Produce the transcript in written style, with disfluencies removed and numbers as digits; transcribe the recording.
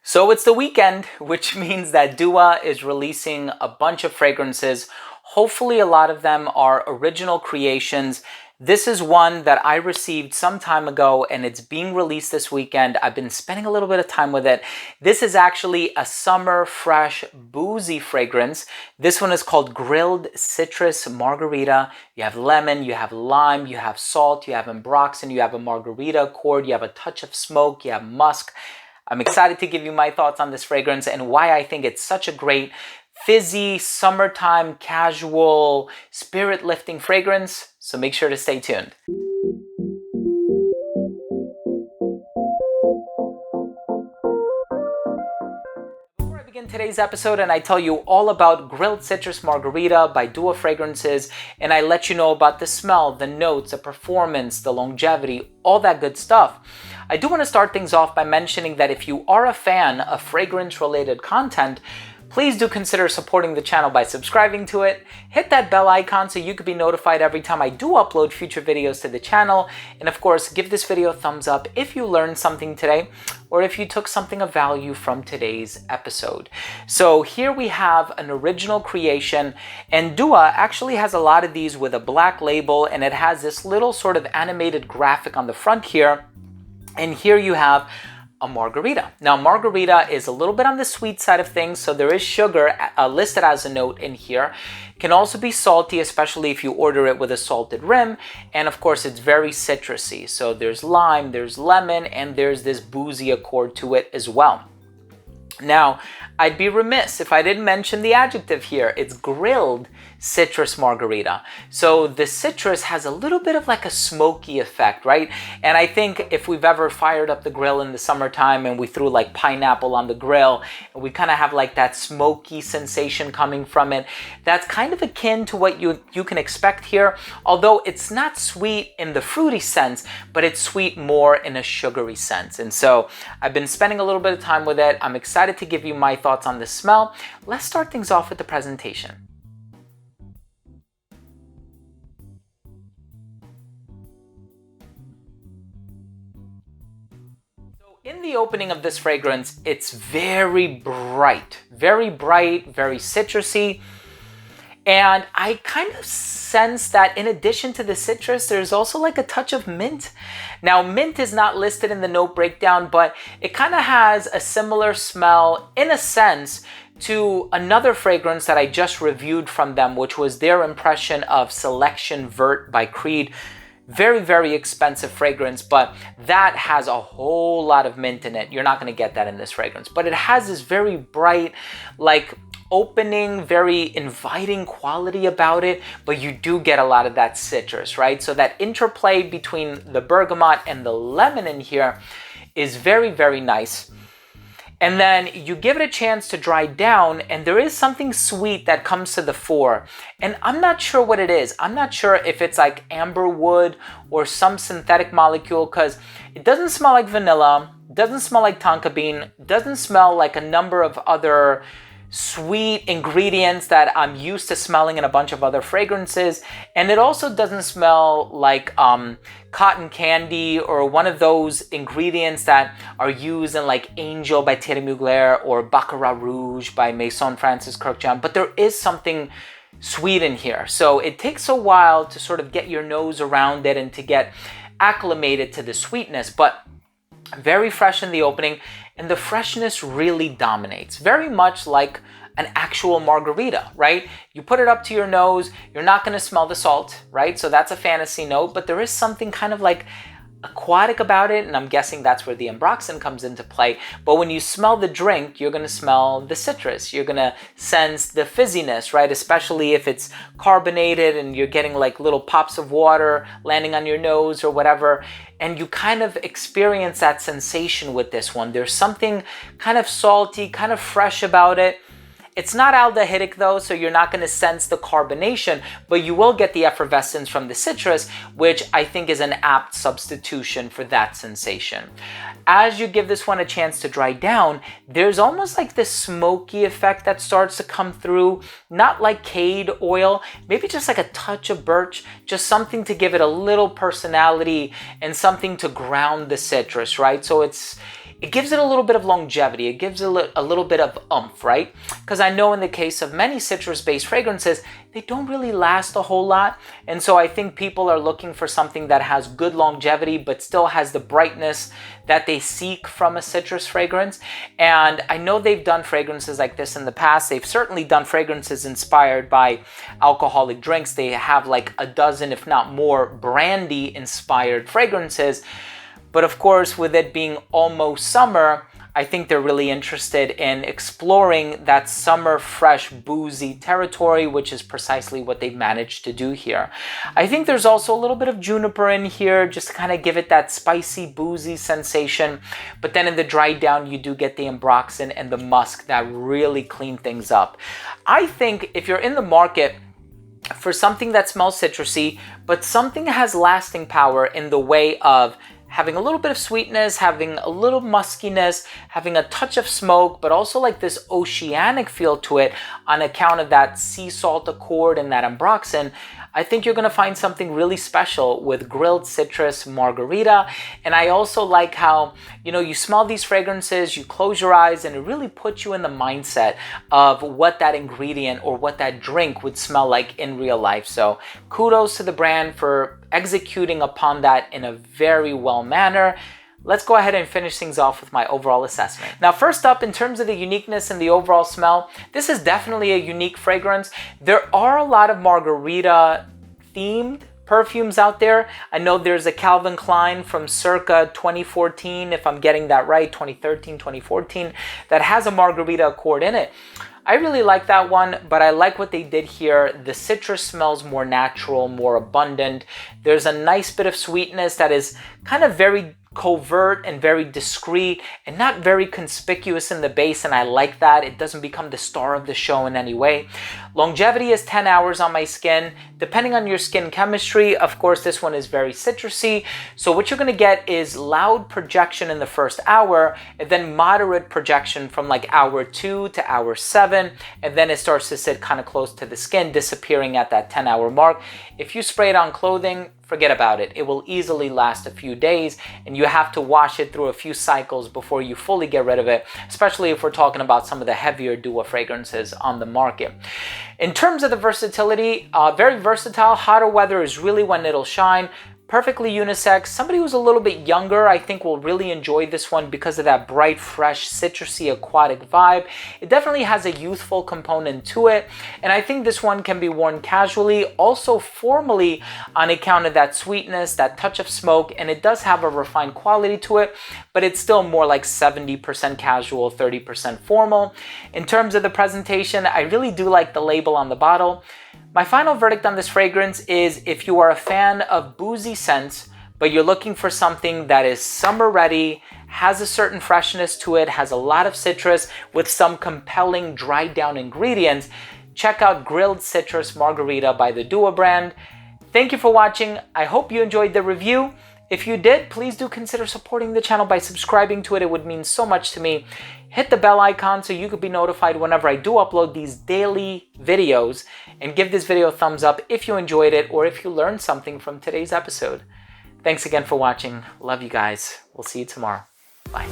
So it's the weekend, which means that Dua is releasing a bunch of fragrances. Hopefully a lot of them are original creations. This is one that I received some time ago and it's being released this weekend. I've been spending a little bit of time with it. This is actually a summer fresh boozy fragrance. This one is called Grilled Citrus Margarita. You have lemon, you have lime, you have salt, you have ambroxan, you have a margarita accord, you have a touch of smoke, you have musk. I'm excited to give you my thoughts on this fragrance and why I think it's such a great fizzy, summertime, casual, spirit-lifting fragrance. So make sure to stay tuned. Before I begin today's episode and I tell you all about Grilled Citrus Margarita by Dua Fragrances, and I let you know about the smell, the notes, the performance, the longevity, all that good stuff, I do want to start things off by mentioning that if you are a fan of fragrance-related content, please do consider supporting the channel by subscribing to it. Hit that bell icon so you can be notified every time I do upload future videos to the channel. And of course, give this video a thumbs up if you learned something today or if you took something of value from today's episode. So here we have an original creation, and Dua actually has a lot of these with a black label, and it has this little sort of animated graphic on the front here. And here you have a margarita. Now, margarita is a little bit on the sweet side of things, so there is sugar listed as a note in here. It can also be salty, especially if you order it with a salted rim. And of course, it's very citrusy. So there's lime, there's lemon, and there's this boozy accord to it as well. Now, I'd be remiss if I didn't mention the adjective here. It's grilled citrus margarita. So the citrus has a little bit of like a smoky effect, right? And I think if we've ever fired up the grill in the summertime and we threw like pineapple on the grill and we kind of have like that smoky sensation coming from it, that's kind of akin to what you can expect here. Although it's not sweet in the fruity sense, but it's sweet more in a sugary sense. And so I've been spending a little bit of time with it. I'm excited to give you my thoughts on the smell. Let's start things off with the presentation. So in the opening of this fragrance, it's very bright, very citrusy. And I kind of sense that in addition to the citrus, there's also like a touch of mint. Now, mint is not listed in the note breakdown, but it kind of has a similar smell in a sense to another fragrance that I just reviewed from them, which was their impression of Selection Vert by Creed. Very expensive fragrance, but that has a whole lot of mint in it. You're not going to get that in this fragrance, but it has this very bright, like opening, very inviting quality about it, but you do get a lot of that citrus, right? So that interplay between the bergamot and the lemon in here is very nice. And then you give it a chance to dry down, and there is something sweet that comes to the fore. And I'm not sure what it is. I'm not sure if it's like amber wood or some synthetic molecule, because it doesn't smell like vanilla, doesn't smell like tonka bean, doesn't smell like a number of other sweet ingredients that I'm used to smelling in a bunch of other fragrances. And it also doesn't smell like cotton candy or one of those ingredients that are used in like Angel by Thierry Mugler or Baccarat Rouge by Maison Francis Kurkdjian. But there is something sweet in here. So it takes a while to sort of get your nose around it and to get acclimated to the sweetness, but very fresh in the opening, and the freshness really dominates. Very much like an actual margarita, right? You put it up to your nose, you're not going to smell the salt, right? So that's a fantasy note, but there is something kind of like aquatic about it, and I'm guessing that's where the ambroxan comes into play. But when you smell the drink, you're going to smell the citrus. You're going to sense the fizziness, right? Especially if it's carbonated and you're getting like little pops of water landing on your nose or whatever. And you kind of experience that sensation with this one. There's something kind of salty, kind of fresh about it. It's not aldehydic though, so you're not going to sense the carbonation, but you will get the effervescence from the citrus, which I think is an apt substitution for that sensation. As you give this one a chance to dry down, there's almost like this smoky effect that starts to come through, not like cade oil, maybe just like a touch of birch, just something to give it a little personality and something to ground the citrus, right? So it's it gives it a little bit of longevity. It gives it a little bit of oomph, right? Because I know in the case of many citrus-based fragrances, they don't really last a whole lot. And so I think people are looking for something that has good longevity, but still has the brightness that they seek from a citrus fragrance. And I know they've done fragrances like this in the past. They've certainly done fragrances inspired by alcoholic drinks. They have like a dozen, if not more, brandy-inspired fragrances. But of course, with it being almost summer, I think they're really interested in exploring that summer fresh boozy territory, which is precisely what they've managed to do here. I think there's also a little bit of juniper in here, just to kind of give it that spicy boozy sensation. But then in the dry down, you do get the ambroxan and the musk that really clean things up. I think if you're in the market for something that smells citrusy, but something that has lasting power in the way of having a little bit of sweetness, having a little muskiness, having a touch of smoke, but also like this oceanic feel to it on account of that sea salt accord and that ambroxan, I think you're gonna find something really special with grilled citrus Margarita. And I also like how, you smell these fragrances, you close your eyes, and it really puts you in the mindset of what that ingredient or what that drink would smell like in real life. So kudos to the brand for executing upon that in a very well manner. Let's go ahead and finish things off with my overall assessment. Now, first up, in terms of the uniqueness and the overall smell, this is definitely a unique fragrance. There are a lot of Margarita themed perfumes out there. I know there's a Calvin Klein from circa 2014, if I'm getting that right, 2013, 2014, that has a Margarita accord in it. I really like that one, but I like what they did here. The citrus smells more natural, more abundant. There's a nice bit of sweetness that is kind of very covert and very discreet and not very conspicuous in the base, and I like that. It doesn't become the star of the show in any way. Longevity is 10 hours on my skin. Depending on your skin chemistry, of course, this one is very citrusy. So what you're gonna get is loud projection in the first hour, and then moderate projection from like hour 2 to hour 7, and then it starts to sit kind of close to the skin, disappearing at that 10-hour mark. If you spray it on clothing, forget about it. It will easily last a few days, and you have to wash it through a few cycles before you fully get rid of it, especially if we're talking about some of the heavier duo fragrances on the market. In terms of the versatility, very versatile. Hotter weather is really when it'll shine. Perfectly unisex. Somebody who's a little bit younger, I think, will really enjoy this one because of that bright, fresh, citrusy, aquatic vibe. It definitely has a youthful component to it, and I think this one can be worn casually, also formally on account of that sweetness, that touch of smoke, and it does have a refined quality to it, but it's still more like 70% casual, 30% formal. In terms of the presentation, I really do like the label on the bottle. My final verdict on this fragrance is if you are a fan of boozy scents, but you're looking for something that is summer ready, has a certain freshness to it, has a lot of citrus with some compelling dried down ingredients, check out Grilled Citrus Margarita by the Duo brand. Thank you for watching. I hope you enjoyed the review. If you did, please do consider supporting the channel by subscribing to it. It would mean so much to me. Hit the bell icon so you could be notified whenever I do upload these daily videos, and give this video a thumbs up if you enjoyed it or if you learned something from today's episode. Thanks again for watching. Love you guys. We'll see you tomorrow. Bye.